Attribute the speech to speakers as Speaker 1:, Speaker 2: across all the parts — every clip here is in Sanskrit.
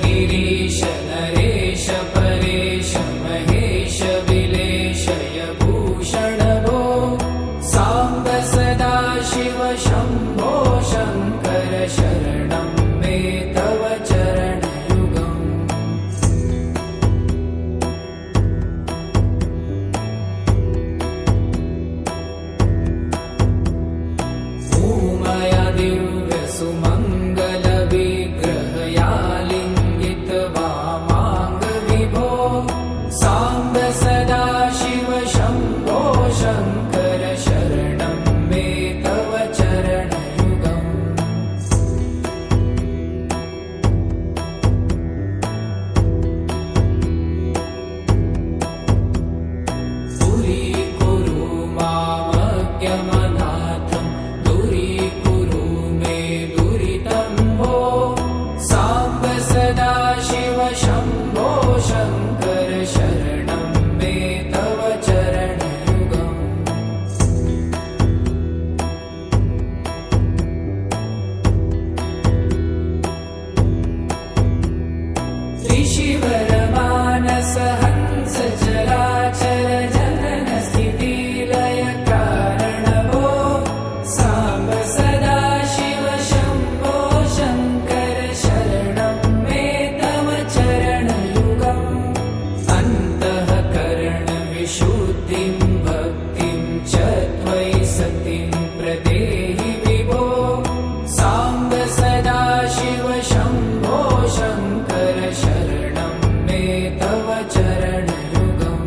Speaker 1: गिरीश नरेश परेश महेश विलेशय भूषण भो साम्ब सदा शिव शम्भो शङ्कर शरणं मे तव चरणयुगम् उमया दिव्य सुमङ्गल विग्रहया लिङ्गित वामाङ्ग विभो साम्ब सदा शिव शम्भो शङ्कर शरणं मे तव चरणयुगम् दूरीकुरु मामज्ञमनाथं दूरीकुरु मे दुरितं भो साम्ब सदा शिव शम्भो शङ्कर शरणं मे तव चरणयुगम् त्रिशिवरमानस हंस चराचर जनन स्थितिलय कारण भो साम्ब सदा शिव शम्भो शङ्कर शरणं मे तव चरणयुगम् अन्तःकरण विशुद्धिं भक्तिं च त्वयि सतिं प्रदेहि विभो साम्ब सदा शिव शम्भो शङ्कर शरणं मे तव चरणयुगम्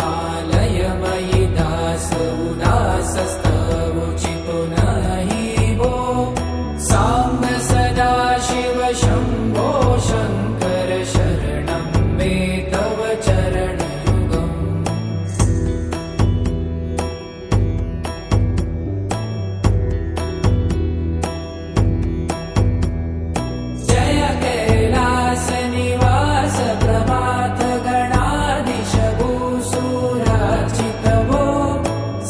Speaker 1: करुणावरुणालयमयि दास उदासस्तवोचितो नहि भो साम्ब सदा शिव शम्भो शङ्कर शरणं मे तव चरणयुगम् जय कैलास निवास प्रमाथ गणाधीश भूसुरार्चित भो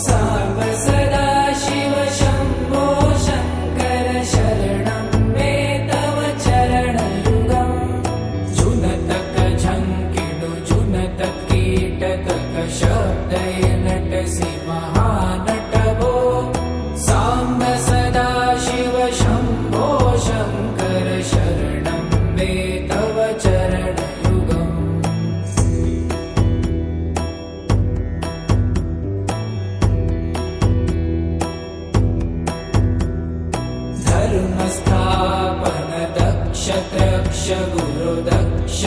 Speaker 1: साम्ब सदा शिव शम्भो शङ्कर शरणं मे तव चरणयुगम् जुनतक झङ्किडु जुनतक कीटतक शब्दय नटसि महानट भो साम्ब सदा शिव शम्भो शङ्कर शरणं मे तव चरणयुगम् धर्मस्थापन दक्ष त्रक्ष गुरु दक्ष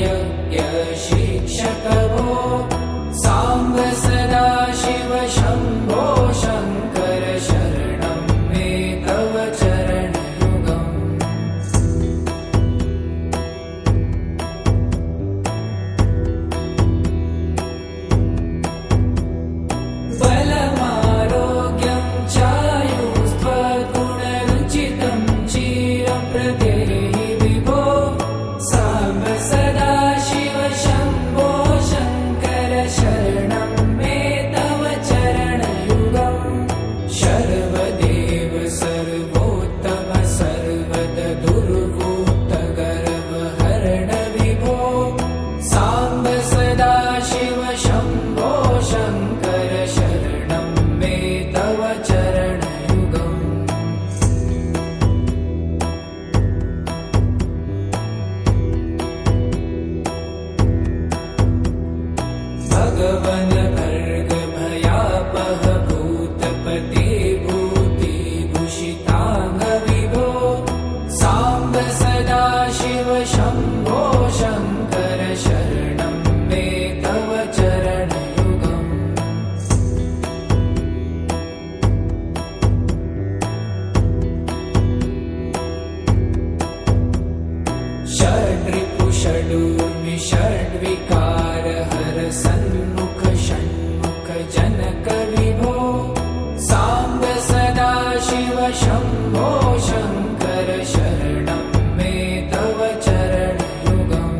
Speaker 1: यज्ञ शिक्षक भो साम्ब सदा शिव शम्भो शङ्कर शरणं मे तव चरणयुगम् बलमारोग्यं चायुस्त्वगुणरुचितं चिरप्रदेहि विभो साम्ब सदा शिव शम्भो शङ्कर शरणं मे तव चरणयुगम् शर्वदेव सर्वोत्तम सर्वद दुर्भूत गर्वहरण विभो साम्ब सदा शिव शम्भो शङ्कर शरणं मे तव चरणयुगम् भगवन भर्ग भयापह भूतपते भूतिभूषिताङ्ग विभो साम्ब सदा शिव शम्भो शङ्कर शरणं मे तव चरणयुगम् षड्रिपु षडूर्मि षड्विकार हर सन्मुख षण्मुख जनक विभो साम्ब सदा शिव शम्भो शङ्कर शरणं मे तव चरणयुगम्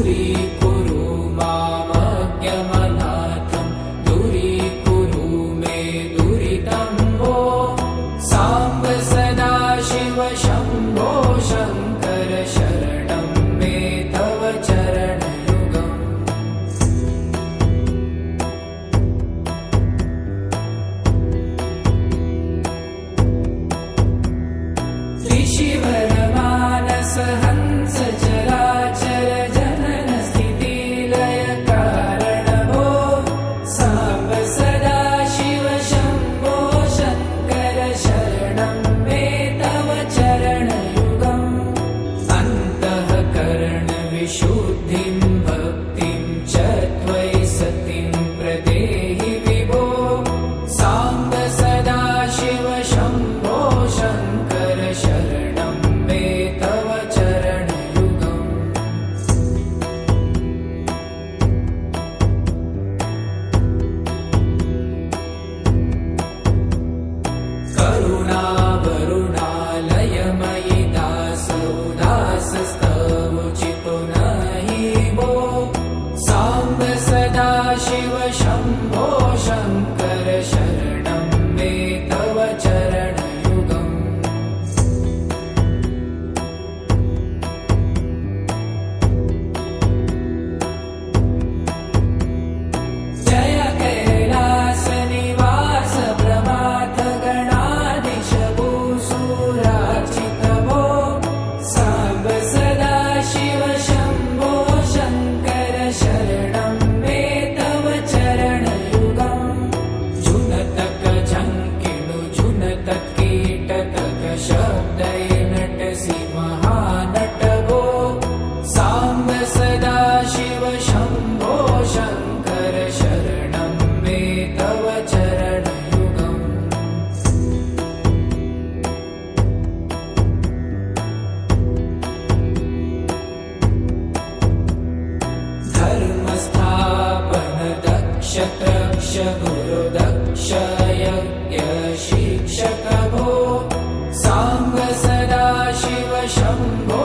Speaker 1: दूरीकुरु मामज्ञमनाथं दूरीकुरु मे दुरितं वो साम्ब सदाशिव शम्भो शङ्कर शरणं मे तव चरणयुगम् त्रिशिवरमानस हंस चराचर जनन स्थिति लय कारण भो साम्ब सदाशिव शम्भो शङ्कर शरणं मे तव चरणयुगम् अन्तःकरण विशुद्धिं भक्तिं च त्वयि सतिं प्रदेहि विभो साम्ब सदाशिव शम्भो शङ्कर शरणं मे तव चरणयुगम् करुणावरुणालयमयि दासोदासस्तवोचितो नहि भो साम्ब सदाशिव शम्भो शङ्कर शरणं मे तव चरणयुगम् जय कैलासनिवास प्रमाथ गणाधीश भूसुरार्चित भो साम्ब सदाशिव शम्भो शङ्कर शरणं मे तव चरणयुगम् जुनतक झङ्किणु जुनतक कीटतक शब्दै नटसि महानट भो साम्ब सदाशिव शम्भो शङ्कर शरणं मे तव चरणयुगम् धर्मस्थापन दक्ष त्रक्ष गुरुदक्ष यज्ञ शिक्षक भो साम्ब सदाशिव शम्भो